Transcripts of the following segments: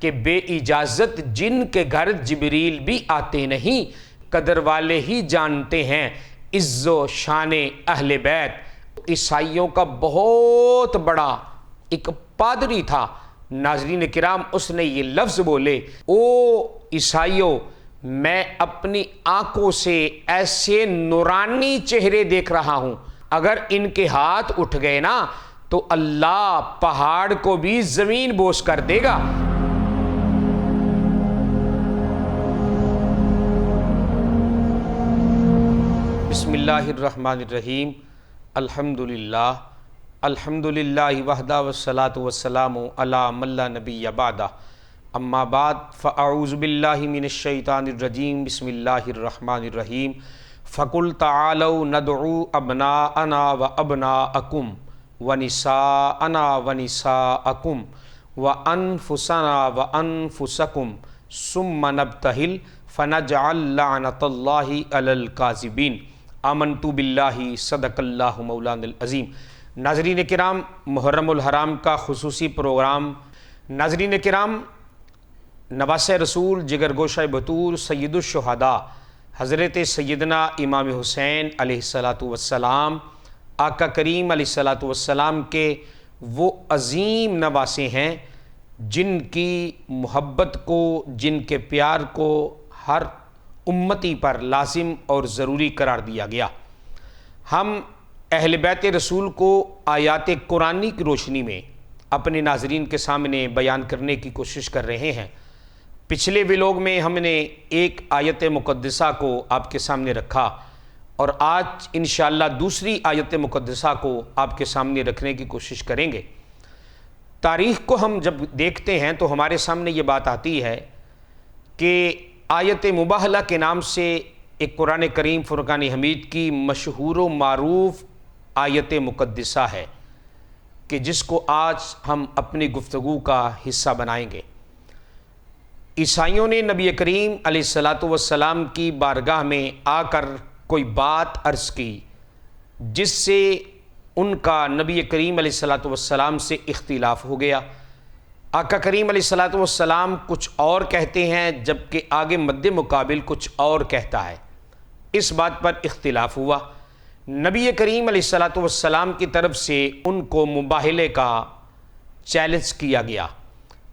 کہ بے اجازت جن کے گھر جبریل بھی آتے نہیں، قدر والے ہی جانتے ہیں عز و شان اہل بیت۔ عیسائیوں کا بہت بڑا ایک پادری تھا، ناظرین کرام، اس نے یہ لفظ بولے، او عیسائیوں، میں اپنی آنکھوں سے ایسے نورانی چہرے دیکھ رہا ہوں، اگر ان کے ہاتھ اٹھ گئے نا تو اللہ پہاڑ کو بھی زمین بوس کر دے گا۔ بسم اللہ الرحمن الرحیم، الحمدللہ وحدہ والصلاة والسلام علی من لا نبی بعدہ، اما بعد فاعوذ باللہ من الشیطان الرجیم، بسم اللہ الرحمن الرحیم۔ فقل تعالوا ندعو ابناءنا وابناءکم ونساءنا ونساءکم وانفسنا وانفسکم ثم نبتہل فنجعل لعنۃ اللہ علی الکاذبین۔ آمنت باللہ، صدق اللہ مولانا العظیم۔ ناظرین کرام، محرم الحرام کا خصوصی پروگرام۔ ناظرین کرام، نواسۂ رسول، جگر گوشہ بطور، سید الشہداء حضرت سیدنا امام حسین علیہ الصلاۃ والسلام، آقا کریم علیہ الصلاۃ والسلام کے وہ عظیم نواسے ہیں جن کی محبت کو، جن کے پیار کو ہر امتی پر لازم اور ضروری قرار دیا گیا۔ ہم اہل بیت رسول کو آیات قرآنی کی روشنی میں اپنے ناظرین کے سامنے بیان کرنے کی کوشش کر رہے ہیں۔ پچھلے ولاگ میں ہم نے ایک آیت مقدسہ کو آپ کے سامنے رکھا، اور آج انشاءاللہ دوسری آیت مقدسہ کو آپ کے سامنے رکھنے کی کوشش کریں گے۔ تاریخ کو ہم جب دیکھتے ہیں تو ہمارے سامنے یہ بات آتی ہے کہ آیت مباہلہ کے نام سے ایک قرآن کریم فرقان حمید کی مشہور و معروف آیت مقدسہ ہے کہ جس کو آج ہم اپنی گفتگو کا حصہ بنائیں گے۔ عیسائیوں نے نبی کریم علیہ الصلاۃ والسلام کی بارگاہ میں آ کر کوئی بات عرض کی جس سے ان کا نبی کریم علیہ الصلاۃ والسلام سے اختلاف ہو گیا۔ آقا کریم علیہ الصلاۃ والسلام کچھ اور کہتے ہیں جبکہ آگے مد مقابل کچھ اور کہتا ہے۔ اس بات پر اختلاف ہوا۔ نبی کریم علیہ الصلاۃ والسلام کی طرف سے ان کو مباہلے کا چیلنج کیا گیا،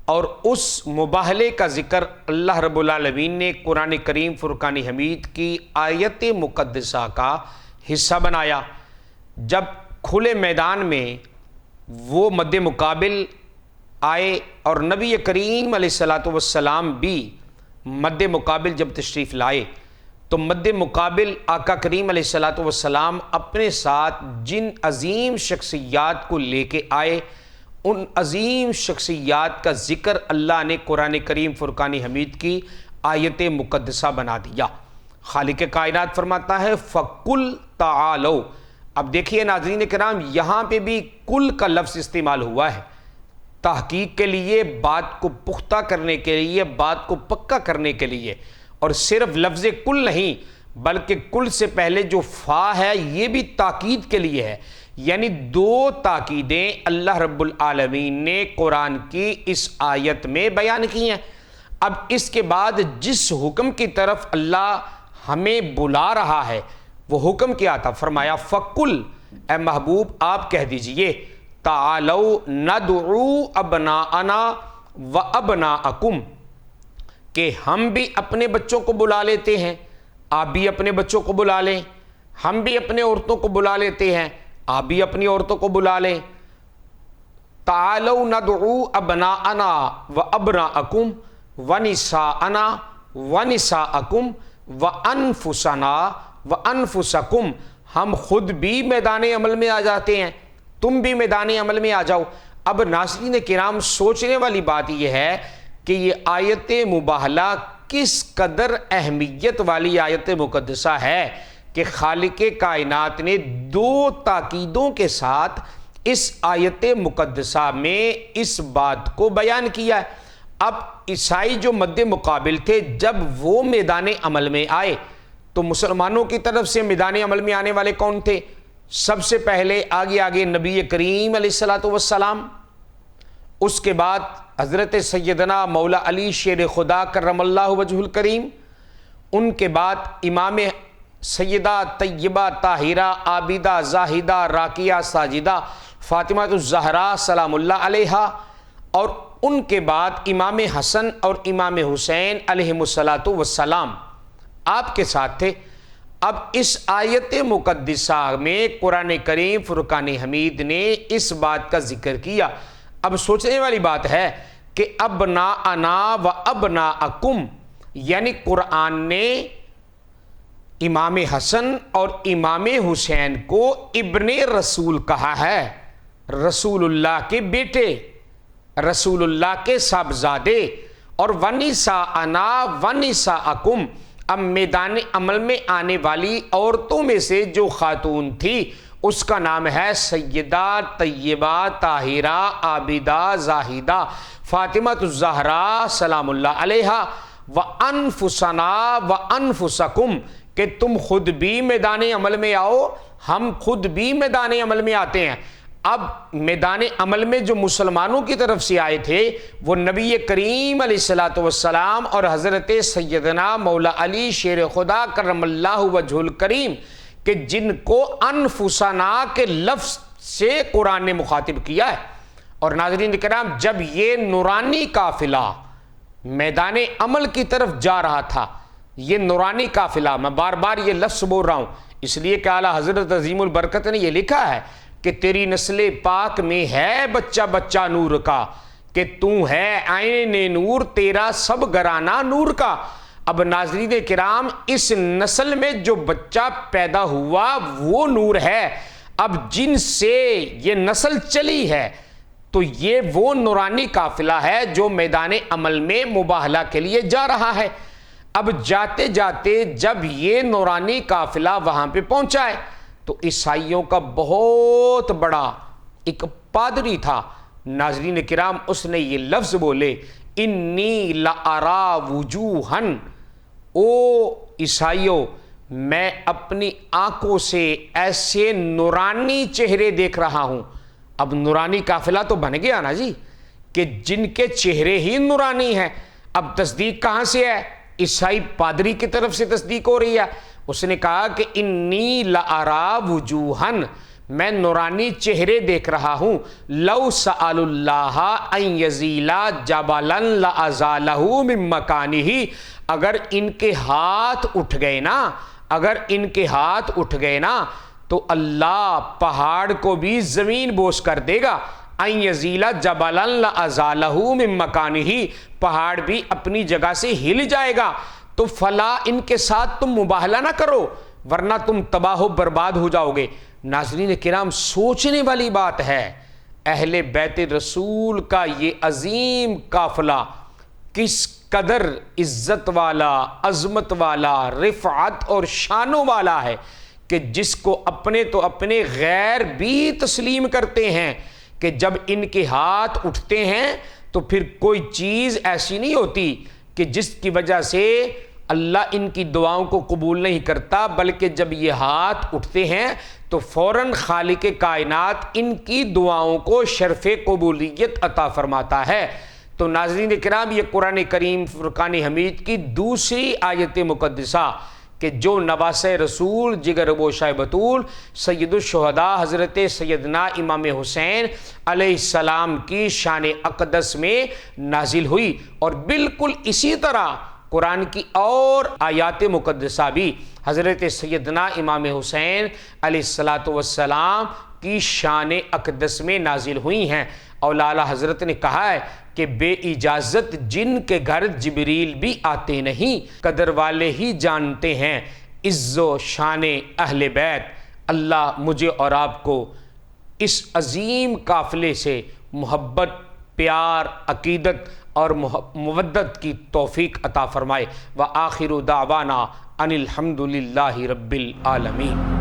اور اس مباہلے کا ذکر اللہ رب العالمین نے قرآن کریم فرقان حمید کی آیت مقدسہ کا حصہ بنایا۔ جب کھلے میدان میں وہ مد مقابل آئے اور نبی کریم علیہ الصلاۃ والسلام بھی مد مقابل جب تشریف لائے تو مد مقابل آقا کریم علیہ الصلاۃ والسلام اپنے ساتھ جن عظیم شخصیات کو لے کے آئے، ان عظیم شخصیات کا ذکر اللہ نے قرآن کریم فرقان حمید کی آیت مقدسہ بنا دیا۔ خالق کائنات فرماتا ہے فَقُلْ تَعَالَوْا۔ اب دیکھیے ناظرین کرام، یہاں پہ بھی کل کا لفظ استعمال ہوا ہے تحقیق کے لیے، بات کو پختہ کرنے کے لیے، بات کو پکا کرنے کے لیے، اور صرف لفظ کل نہیں بلکہ کل سے پہلے جو فا ہے یہ بھی تاکید کے لیے ہے، یعنی دو تاکیدیں اللہ رب العالمین نے قرآن کی اس آیت میں بیان کی ہیں۔ اب اس کے بعد جس حکم کی طرف اللہ ہمیں بلا رہا ہے وہ حکم کیا تھا؟ فرمایا فَقُلْ، اے محبوب آپ کہہ دیجئے، تعالوا ندعو ابناءنا وابناءکم، کہ ہم بھی اپنے بچوں کو بلا لیتے ہیں، آپ بھی اپنے بچوں کو بلا لیں، ہم بھی اپنے عورتوں کو بلا لیتے ہیں، آپ بھی اپنی عورتوں کو بلا لیں۔ تعالوا ندعو ابناءنا وابناءکم ونساءنا ونساءکم وانفسنا وانفسکم، ہم خود بھی میدان عمل میں آ جاتے ہیں، تم بھی میدان عمل میں آ جاؤ۔ اب ناظرین کرام، سوچنے والی بات یہ ہے کہ یہ آیت مباہلہ کس قدر اہمیت والی آیت مقدسہ ہے کہ خالق کائنات نے دو تاکیدوں کے ساتھ اس آیت مقدسہ میں اس بات کو بیان کیا ہے۔ اب عیسائی جو مد مقابل تھے، جب وہ میدان عمل میں آئے تو مسلمانوں کی طرف سے میدان عمل میں آنے والے کون تھے؟ سب سے پہلے آگے نبی کریم علیہ الصلاۃ والسلام، اس کے بعد حضرت سیدنا مولا علی شیر خدا کرم اللہ وجہ الکریم، ان کے بعد امام سیدہ طیبہ طاہرہ عابدہ زاہدہ راکیہ ساجدہ فاطمہ الزہرا سلام اللہ علیہا، اور ان کے بعد امام حسن اور امام حسین علیہم الصلاۃ والسلام آپ کے ساتھ تھے۔ اب اس آیت مقدسہ میں قرآن کریم فرقان حمید نے اس بات کا ذکر کیا۔ اب سوچنے والی بات ہے کہ ابناءنا و ابناءکم، یعنی قرآن نے امام حسن اور امام حسین کو ابن رسول کہا ہے، رسول اللہ کے بیٹے، رسول اللہ کے صاحبزادے، اور ونساءنا ونساءکم، اب میدان عمل میں آنے والی عورتوں میں سے جو خاتون تھی اس کا نام ہے سیدہ طیبہ طاہرہ عابدہ زاہدہ فاطمہ الزہرا سلام اللہ علیہا، وانفسنا وانفسکم، کہ تم خود بھی میدان عمل میں آؤ، ہم خود بھی میدان عمل میں آتے ہیں۔ اب میدان عمل میں جو مسلمانوں کی طرف سے آئے تھے وہ نبی کریم علیہ الصلوۃ والسلام اور حضرت سیدنا مولا علی شیر خدا کرم اللہ وجہ الکریم، کہ جن کو انفسنا کے لفظ سے قرآن نے مخاطب کیا ہے۔ اور ناظرین کرام، جب یہ نورانی قافلہ میدان عمل کی طرف جا رہا تھا، یہ نورانی قافلہ، میں بار بار یہ لفظ بول رہا ہوں اس لیے کہ اعلیٰ حضرت عظیم البرکت نے یہ لکھا ہے کہ تیری نسل پاک میں ہے بچہ بچہ نور کا، کہ تو ہے عین نور، تیرا سب گھرانہ نور کا۔ اب ناظرین کرام، اس نسل میں جو بچہ پیدا ہوا وہ نور ہے۔ اب جن سے یہ نسل چلی ہے تو یہ وہ نورانی قافلہ ہے جو میدان عمل میں مباہلہ کے لیے جا رہا ہے۔ اب جاتے جاتے جب یہ نورانی قافلہ وہاں پہ پہنچا ہے تو عیسائیوں کا بہت بڑا ایک پادری تھا، ناظرین کرام، اس نے یہ لفظ بولے، انی لارا وجوہن، او عیسائیوں، میں اپنی آنکھوں سے ایسے نورانی چہرے دیکھ رہا ہوں۔ اب نورانی قافلہ تو بن گیا نا جی، کہ جن کے چہرے ہی نورانی ہیں۔ اب تصدیق کہاں سے ہے؟ عیسائی پادری کی طرف سے تصدیق ہو رہی ہے۔ اس نے کہا کہ انی لارا وجوہن، میں نورانی چہرے دیکھ رہا ہوں، لو سأل اللہ ان یزیلا جبلا لازالہ من مکانہ، اگر ان کے ہاتھ اٹھ گئے نا، اگر ان کے ہاتھ اٹھ گئے نا تو اللہ پہاڑ کو بھی زمین بوس کر دے گا۔ ان یزیلا جبلا لازالہ من مکانہ، پہاڑ بھی اپنی جگہ سے ہل جائے گا۔ تو فلا ان کے ساتھ تم مباہلہ نہ کرو ورنہ تم تباہ و برباد ہو جاؤ گے۔ ناظرین کرام، سوچنے والی بات ہے، اہل بیت رسول کا یہ عظیم قافلہ کس قدر عزت والا، عظمت والا، رفعت اور شانوں والا ہے، کہ جس کو اپنے تو اپنے غیر بھی تسلیم کرتے ہیں، کہ جب ان کے ہاتھ اٹھتے ہیں تو پھر کوئی چیز ایسی نہیں ہوتی کہ جس کی وجہ سے اللہ ان کی دعاؤں کو قبول نہیں کرتا، بلکہ جب یہ ہاتھ اٹھتے ہیں تو فوراً خالق کائنات ان کی دعاؤں کو شرف قبولیت عطا فرماتا ہے۔ تو ناظرین کرام، یہ قرآن کریم فرقان حمید کی دوسری آیت مقدسہ، کہ جو نواسہ رسول جگر گوشہ بطول سید الشہداء حضرت سیدنا امام حسین علیہ السلام کی شان اقدس میں نازل ہوئی، اور بالکل اسی طرح قرآن کی اور آیات مقدسہ بھی حضرت سیدنا امام حسین علیہ الصلوۃ والسلام کی شان اقدس میں نازل ہوئی ہیں۔ اور اعلیٰ حضرت نے کہا ہے کہ بے اجازت جن کے گھر جبریل بھی آتے نہیں، قدر والے ہی جانتے ہیں عز و شان اہل بیت۔ اللہ مجھے اور آپ کو اس عظیم قافلے سے محبت، پیار، عقیدت اور مودت کی توفیق عطا فرمائے۔ وآخر دعوانا ان الحمد للہ رب العالمین۔